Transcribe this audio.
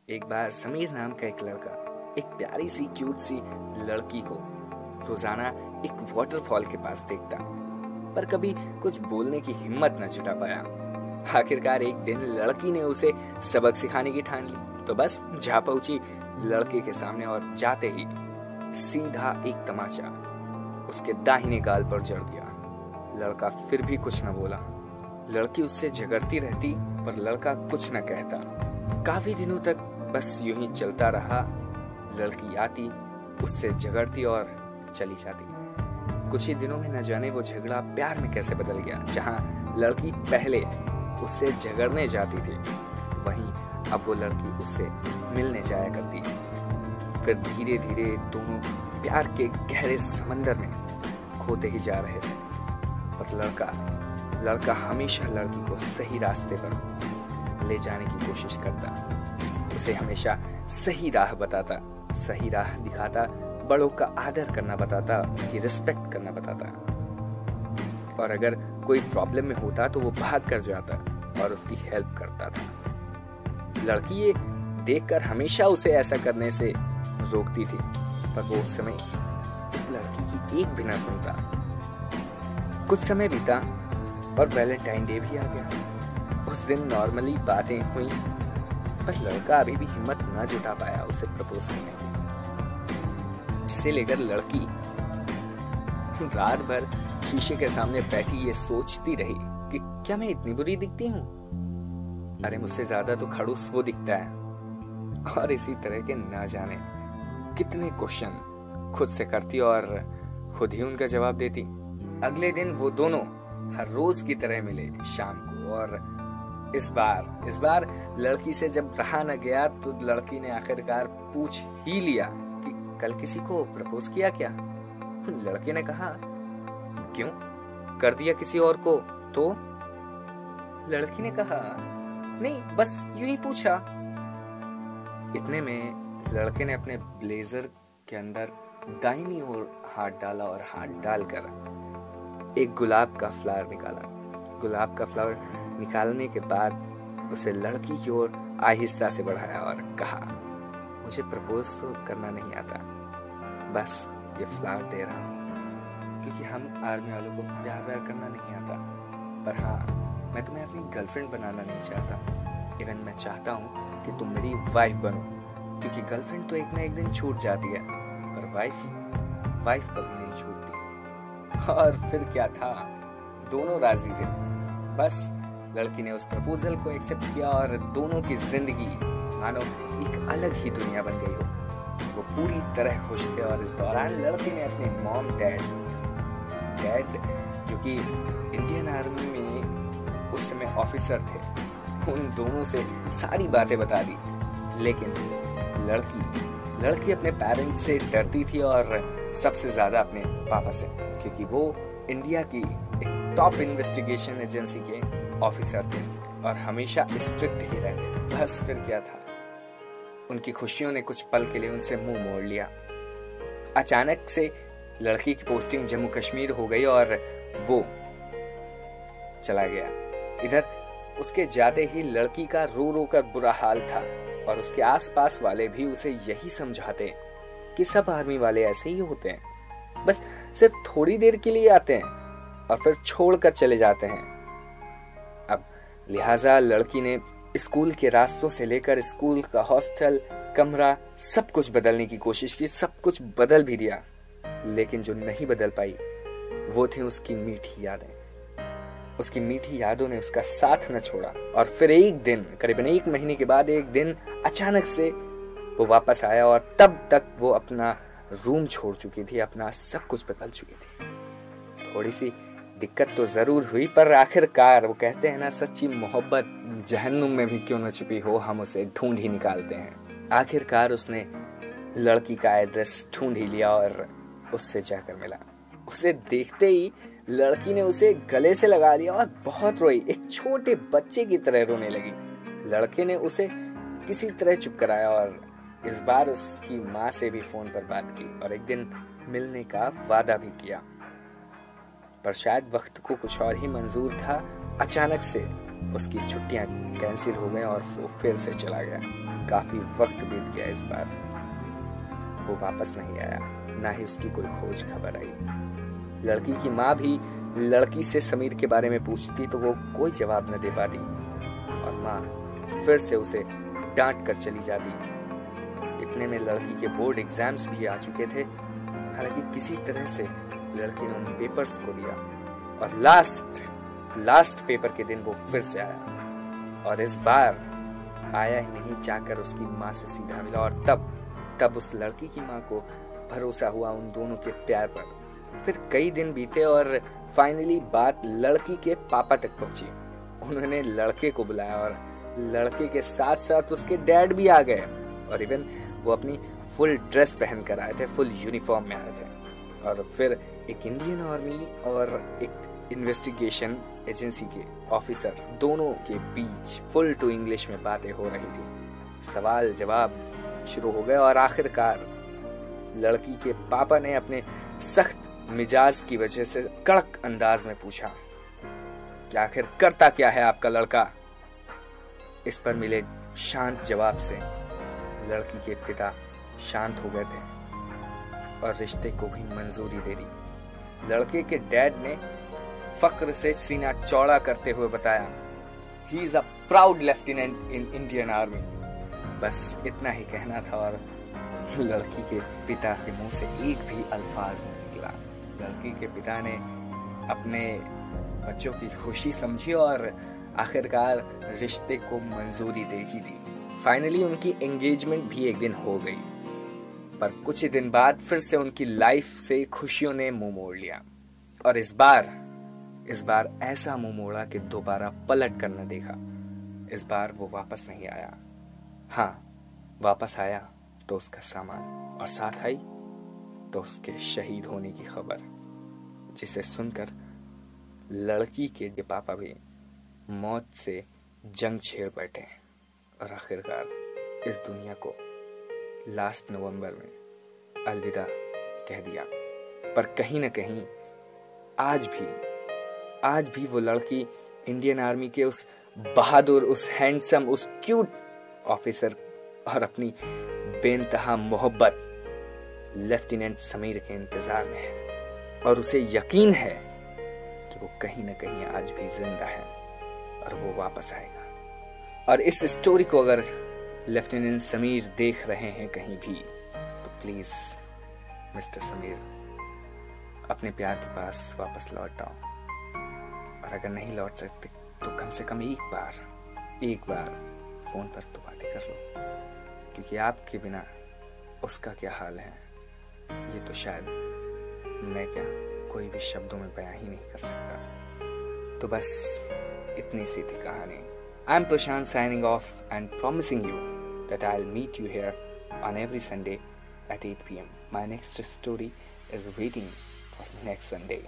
एक बार समीर नाम का एक लड़का एक प्यारी सी क्यूट सी लड़की को रोजाना एक वाटरफॉल के पास देखता, पर कभी कुछ बोलने की हिम्मत न जुटा पाया। आखिरकार एक दिन लड़की ने उसे सबक सिखाने की ठान ली, तो बस जा पहुंची लड़के के सामने और जाते ही सीधा एक तमाचा उसके दाहिने गाल पर जड़ दिया। लड़का फिर भी कुछ न बोला। लड़की उससे झगड़ती रहती, पर लड़का कुछ न कहता। काफी दिनों तक बस यूं ही चलता रहा। लड़की आती, उससे झगड़ती और चली जाती। कुछ ही दिनों में न जाने वो झगड़ा प्यार में कैसे बदल गया। जहां लड़की पहले उससे झगड़ने जाती थी, वहीं अब वो लड़की उससे मिलने जाया करती। फिर धीरे धीरे दोनों प्यार के गहरे समंदर में खोते ही जा रहे थे। पर लड़का हमेशा लड़की को सही रास्ते पर ले जाने की कोशिश करता, उसे हमेशा सही राह बताता, सही राह दिखाता, बड़ों का आदर करना बताता, उनकी रिस्पेक्ट करना बताता। और अगर कोई प्रॉब्लम में होता तो वो भाग कर जाता और उसकी हेल्प करता था। लड़की ये देखकर हमेशा उसे ऐसा करने से रोकती थी, पर वो उस समय उस लड़की की एक भी ना सुनता। कुछ समय बीता और वैलेंटाइन डे भी आ गया। उस दिन नॉर्मली बातें हुई, पर लड़का अभी भी हिम्मत न जुटा पाया उसे प्रपोज करने की, जिसे लेकर लड़की रात भर शीशे के सामने बैठी ये सोचती रही कि क्या मैं इतनी बुरी दिखती हूँ? अरे मुझसे ज्यादा तो खड़ूस वो दिखता है। और इसी तरह के ना जाने कितने क्वेश्चन खुद से करती और खुद ही उनका जवाब देती। अगले दिन वो दोनों हर रोज की तरह मिले शाम को, और इस बार लड़की से जब रहा न गया तो लड़की ने आखिरकार पूछ ही लिया कि कल किसी को प्रपोज किया क्या? लड़के ने कहा, क्यों, कर दिया किसी और को? तो लड़की ने कहा, नहीं, बस यूं ही पूछा। इतने में लड़के ने अपने ब्लेजर के अंदर दाहिनी ओर हाथ डाला और हाथ डालकर एक गुलाब का फ्लावर निकाला। गुलाब का फ्लावर निकालने के बाद उसे लड़की की ओर आहिस्ता से बढ़ाया और कहा, मुझे प्रपोज तो करना नहीं आता, बस ये फ्लावर दे रहा हूँ, क्योंकि हम आर्मी वालों को प्यार व्यार करना नहीं आता। पर हाँ, मैं तुम्हें अपनी गर्लफ्रेंड बनाना नहीं चाहता। इवन मैं चाहता हूँ कि तुम मेरी वाइफ बनो, क्योंकि गर्लफ्रेंड तो एक ना एक दिन छूट जाती है, पर वाइफ कभी नहीं छूटती। और फिर क्या था, दोनों राजी थे। बस लड़की ने उस प्रपोजल को एक्सेप्ट किया और दोनों की जिंदगी मानो एक अलग ही दुनिया बन गई हो। वो पूरी तरह खुश थे। और इस दौरान लड़की ने अपने मॉम डैड जो कि इंडियन आर्मी में उस समय ऑफिसर थे, उन दोनों से सारी बातें बता दी। लेकिन लड़की अपने पेरेंट्स से डरती थी, और सबसे ज्यादा अपने पापा से, क्योंकि वो इंडिया की एक टॉप इन्वेस्टिगेशन एजेंसी के ऑफिसर थे और हमेशा स्ट्रिक्ट ही रहते। बस फिर क्या था, उनकी खुशियों ने कुछ पल के लिए उनसे मुंह मोड़ लिया। अचानक से लड़की की पोस्टिंग जम्मू कश्मीर हो गई और वो चला गया। इधर उसके जाते ही लड़की का रो रो कर बुरा हाल था, और उसके आसपास वाले भी उसे यही समझाते कि सब आर्मी वाले ऐसे ही होते हैं, बस सिर्फ थोड़ी देर के लिए आते हैं और फिर छोड़कर चले जाते हैं। अब लिहाजा लड़की ने स्कूल के रास्तों से लेकर स्कूल का हॉस्टल, कमरा, सब कुछ बदलने की कोशिश की, सब कुछ बदल भी दिया, लेकिन जो नहीं बदल पाई वो थी उसकी मीठी यादें। उसकी मीठी यादों ने उसका साथ न छोड़ा। और फिर एक दिन, करीबन 1 महीने के बाद एक दिन अचानक से वो वापस आया, और तब तक वो अपना रूम छोड़ चुकी थी, अपना सब कुछ बदल चुकी थी। थोड़ी सी दिक्कत तो जरूर हुई, पर आखिरकार वो कहते हैं ना, सच्ची मोहब्बत जहन्नुम में भी क्यों न छुपी हो, हम उसे ढूंढ ही निकालते हैं। आखिरकार उसने लड़की का एड्रेस ढूंढ ही लिया और उससे जाकर मिला। उसे देखते ही लड़की ने उसे गले से लगा लिया और बहुत रोई, एक छोटे बच्चे की तरह रोने लगी। लड़के ने उसे किसी तरह चुप कराया और इस बार उसकी माँ से भी फोन पर बात की और एक दिन मिलने का वादा भी किया। पर शायद वक्त को कुछ और ही मंजूर था। अचानक से उसकी छुट्टियां कैंसिल हो गई और वो फिर से चला गया। काफी वक्त बीत गया इस बार। वो वापस नहीं आया, ना ही उसकी कोई खोज खबर आई। लड़की की माँ भी लड़की से समीर के बारे में पूछती तो वो कोई जवाब न दे पाती और माँ फिर से उसे डांट कर चली जाती। इतने में लड़की के बोर्ड एग्जाम्स भी आ चुके थे। हालांकि किसी तरह से लड़की ने उन पेपर्स को दिया और लास्ट पेपर के दिन वो फिर से आया और इस बार आया ही नहीं, जाकर उसकी माँ से सीधा मिला और तब उस लड़की की माँ को भरोसा हुआ उन दोनों के प्यार पर। फिर कई दिन बीते और फाइनली बात लड़की के पापा तक पहुंची। उन्होंने लड़के को बुलाया और लड़के के साथ साथ उसके डैड भी आ गए और इवन वो अपनी फुल ड्रेस पहन कर आए थे, फुल यूनिफॉर्म में आए थे। और फिर एक इंडियन आर्मी और एक इन्वेस्टिगेशन एजेंसी के ऑफिसर दोनों के बीच फुल टू इंग्लिश में बातें हो रही थी। सवाल जवाब शुरू हो गए और आखिरकार लड़की के पापा ने अपने सख्त मिजाज की वजह से कड़क अंदाज में पूछा कि आखिर करता क्या है आपका लड़का। इस पर मिले शांत जवाब से लड़की के पिता शांत हो गए थे और रिश्ते को भी मंजूरी दे दी। लड़के के डैड ने फक्र से सीना चौड़ा करते हुए बताया, he is a proud lieutenant in Indian army. बस इतना ही कहना था और लड़की के पिता के मुंह से एक भी अल्फाज नहीं निकला। लड़की के पिता ने अपने बच्चों की खुशी समझी और आखिरकार रिश्ते को मंजूरी दे ही दी। फाइनली उनकी एंगेजमेंट भी एक दिन हो गई, पर कुछ ही दिन बाद फिर से उनकी लाइफ से खुशियों ने मुंह मोड़ लिया और इस बार ऐसा मुंह मोड़ा कि दोबारा पलट कर न देखा। इस बार वो वापस नहीं आया। हाँ, वापस आया तो उसका सामान और साथ आई तो उसके शहीद होने की खबर, जिसे सुनकर लड़की के पापा भी मौत से जंग छेड़ बैठे और आखिरकार इस दुनिया को लास्ट नवंबर में अलविदा कह दिया। पर कहीं न कहीं आज भी वो लड़की इंडियन आर्मी के उस बहादुर, उस हैंडसम, उस क्यूट ऑफिसर और अपनी बेइंतहा मोहब्बत लेफ्टिनेंट समीर के इंतजार में है और उसे यकीन है कि वो कहीं न कहीं आज भी जिंदा है और वो वापस आएगा। और इस स्टोरी को अगर लेफ्टिनेंट समीर देख रहे हैं कहीं भी तो प्लीज मिस्टर समीर अपने प्यार के पास वापस लौट आओ। और अगर नहीं लौट सकते तो कम से कम एक बार फोन पर तो बातें कर लो, क्योंकि आपके बिना उसका क्या हाल है ये तो शायद मैं क्या कोई भी शब्दों में बयां ही नहीं कर सकता। तो बस इतनी सी थी कहानी। I'm Prashant signing off and promising you that I'll meet you here on every Sunday at 8 p.m. My next story is waiting for next Sunday.